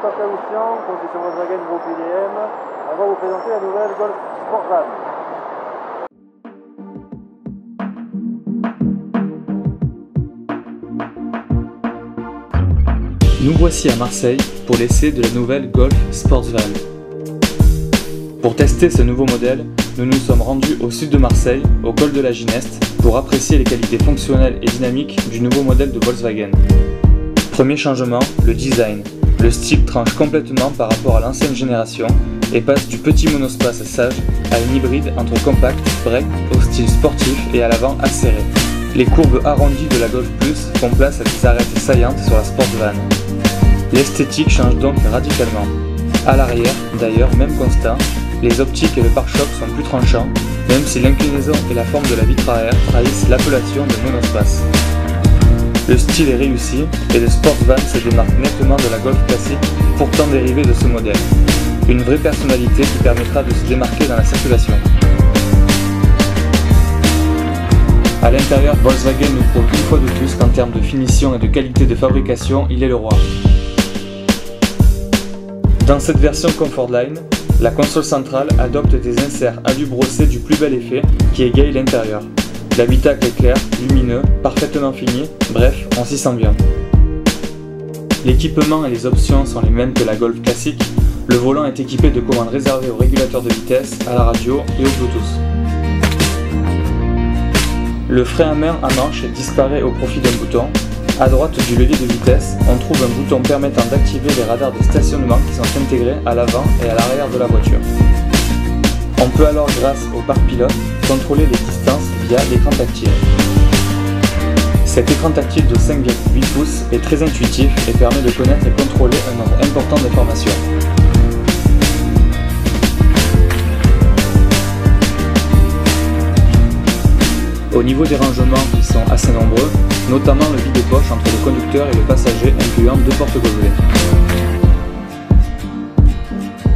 Christophe Caoussian, concession Volkswagen Groupe IDM. On va vous présenter la nouvelle Golf Sportvan. Nous voici à Marseille pour l'essai de la nouvelle Golf Sportvan. Pour tester ce nouveau modèle, nous nous sommes rendus au sud de Marseille, au col de la Gineste, pour apprécier les qualités fonctionnelles et dynamiques du nouveau modèle de Volkswagen. Premier changement, le design. Le style tranche complètement par rapport à l'ancienne génération et passe du petit monospace sage à une hybride entre compact, break, au style sportif et à l'avant acéré. Les courbes arrondies de la Golf Plus font place à des arêtes saillantes sur la Sportvan. L'esthétique change donc radicalement. À l'arrière, d'ailleurs, même constat, les optiques et le pare-choc sont plus tranchants, même si l'inclinaison et la forme de la vitre arrière trahissent l'appellation de monospace. Le style est réussi et le Sportvan se démarque nettement de la Golf classique, pourtant dérivée de ce modèle. Une vraie personnalité qui permettra de se démarquer dans la circulation. À l'intérieur, Volkswagen nous prouve une fois de plus qu'en termes de finition et de qualité de fabrication, il est le roi. Dans cette version Comfortline, la console centrale adopte des inserts alu brossés du plus bel effet qui égaye l'intérieur. L'habitacle est clair, lumineux, parfaitement fini, bref, on s'y sent bien. L'équipement et les options sont les mêmes que la Golf classique. Le volant est équipé de commandes réservées au régulateur de vitesse, à la radio et au Bluetooth. Le frein à main à manche disparaît au profit d'un bouton. À droite du levier de vitesse, on trouve un bouton permettant d'activer les radars de stationnement qui sont intégrés à l'avant et à l'arrière de la voiture. On peut alors, grâce au pare-pilote, contrôler les distances via l'écran tactile. Cet écran tactile de 5,8 pouces est très intuitif et permet de connaître et contrôler un nombre important d'informations. Au niveau des rangements, ils sont assez nombreux, notamment le vide-poche entre le conducteur et le passager incluant 2 porte-gobelets.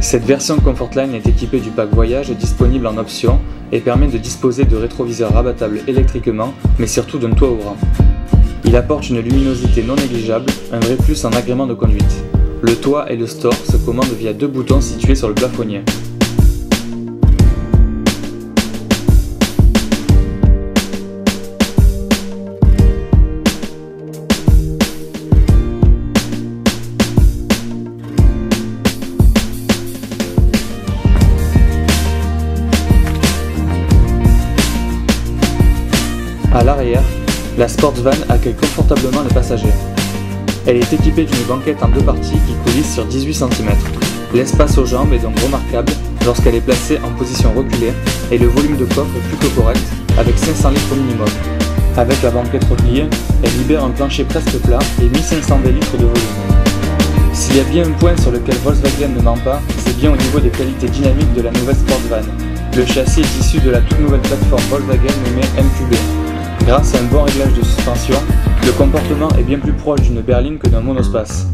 Cette version Comfortline est équipée du pack voyage disponible en option et permet de disposer de rétroviseurs rabattables électriquement, mais surtout d'un toit ouvrant. Il apporte une luminosité non négligeable, un vrai plus en agrément de conduite. Le toit et le store se commandent via 2 boutons situés sur le plafonnier. À l'arrière, la Sportvan accueille confortablement les passagers. Elle est équipée d'une banquette en 2 parties qui coulisse sur 18 cm. L'espace aux jambes est donc remarquable lorsqu'elle est placée en position reculée et le volume de coffre est plus que correct avec 500 litres au minimum. Avec la banquette repliée, elle libère un plancher presque plat et 1500 litres de volume. S'il y a bien un point sur lequel Volkswagen ne ment pas, c'est bien au niveau des qualités dynamiques de la nouvelle Sportvan. Le châssis est issu de la toute nouvelle plateforme Volkswagen nommée MQB. Grâce à un bon réglage de suspension, le comportement est bien plus proche d'une berline que d'un monospace.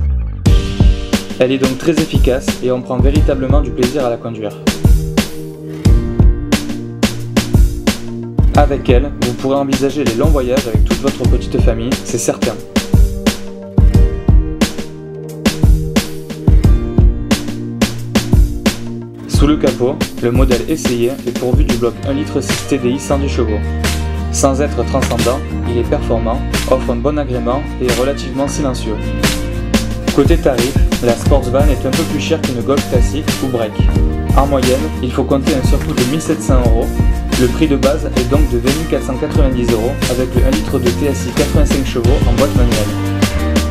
Elle est donc très efficace et on prend véritablement du plaisir à la conduire. Avec elle, vous pourrez envisager les longs voyages avec toute votre petite famille, c'est certain. Sous le capot, le modèle essayé est pourvu du bloc 1,6 litre TDI 110 chevaux. Sans être transcendant, il est performant, offre un bon agrément et est relativement silencieux. Côté tarif, la Sportvan est un peu plus chère qu'une Golf classique ou break. En moyenne, il faut compter un surcoût de 1 700 €. Le prix de base est donc de 20 490 € avec le 1 litre de TSI 85 chevaux en boîte manuelle.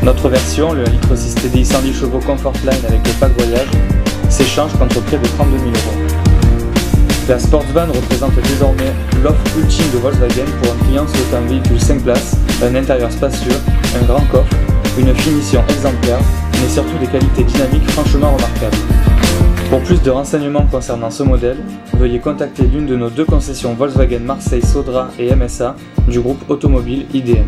Notre version, le 1,6 litre TDI 110 chevaux Comfortline avec le pack voyage, s'échange contre près de 32 000 €. La Sportvan représente désormais l'offre ultime de Volkswagen pour un client souhaitant un véhicule 5 places, un intérieur spacieux, un grand coffre, une finition exemplaire, mais surtout des qualités dynamiques franchement remarquables. Pour plus de renseignements concernant ce modèle, veuillez contacter l'une de nos 2 concessions Volkswagen Marseille Sodra et MSA du groupe automobile IDM.